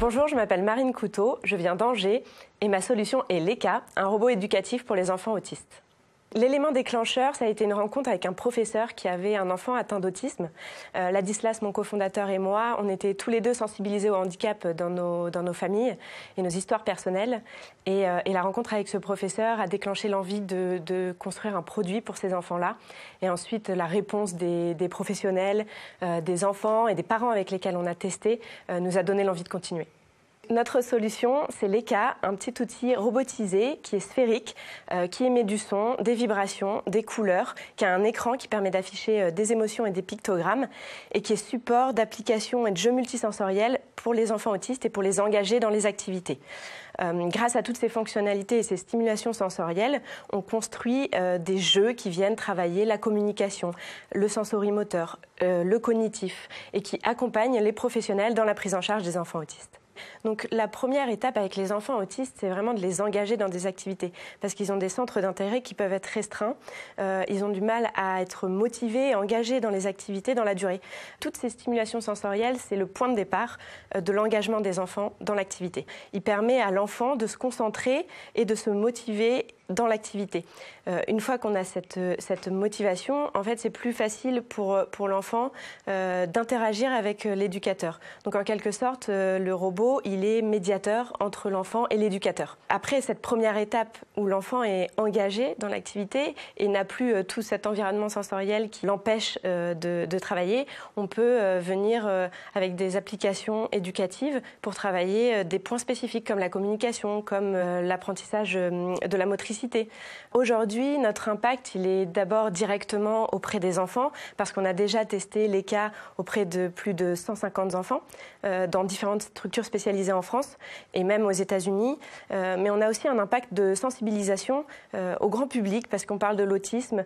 Bonjour, je m'appelle Marine Couteau, je viens d'Angers et ma solution est Leka, un robot éducatif pour les enfants autistes. L'élément déclencheur, ça a été une rencontre avec un professeur qui avait un enfant atteint d'autisme. Ladislas, mon cofondateur et moi, on était tous les deux sensibilisés au handicap dans nos familles et nos histoires personnelles. Et la rencontre avec ce professeur a déclenché l'envie de construire un produit pour ces enfants-là. Et ensuite, la réponse des professionnels, des enfants et des parents avec lesquels on a testé nous a donné l'envie de continuer. Notre solution, c'est Leka, un petit outil robotisé qui est sphérique, qui émet du son, des vibrations, des couleurs, qui a un écran qui permet d'afficher des émotions et des pictogrammes et qui est support d'applications et de jeux multisensoriels pour les enfants autistes et pour les engager dans les activités. Grâce à toutes ces fonctionnalités et ces stimulations sensorielles, on construit des jeux qui viennent travailler la communication, le sensorimoteur, le cognitif et qui accompagnent les professionnels dans la prise en charge des enfants autistes. Donc la première étape avec les enfants autistes, c'est vraiment de les engager dans des activités parce qu'ils ont des centres d'intérêt qui peuvent être restreints, ils ont du mal à être motivés et engagés dans les activités dans la durée. Toutes ces stimulations sensorielles, c'est le point de départ de l'engagement des enfants dans l'activité. Il permet à l'enfant de se concentrer et de se motiver dans l'activité. Une fois qu'on a cette motivation, en fait, c'est plus facile pour l'enfant d'interagir avec l'éducateur. Donc, en quelque sorte, le robot, il est médiateur entre l'enfant et l'éducateur. Après cette première étape où l'enfant est engagé dans l'activité et n'a plus tout cet environnement sensoriel qui l'empêche de travailler, on peut venir avec des applications éducatives pour travailler des points spécifiques comme la communication, comme l'apprentissage de la motricité. Aujourd'hui, notre impact, il est d'abord directement auprès des enfants parce qu'on a déjà testé Leka auprès de plus de 150 enfants dans différentes structures spécialisées en France et même aux États-Unis. Mais on a aussi un impact de sensibilisation au grand public parce qu'on parle de l'autisme,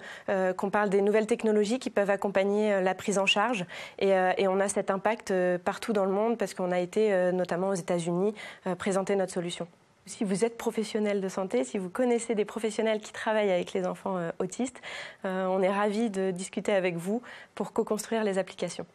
qu'on parle des nouvelles technologies qui peuvent accompagner la prise en charge et on a cet impact partout dans le monde parce qu'on a été notamment aux États-Unis présenter notre solution. Si vous êtes professionnel de santé, si vous connaissez des professionnels qui travaillent avec les enfants autistes, on est ravis de discuter avec vous pour co-construire les applications.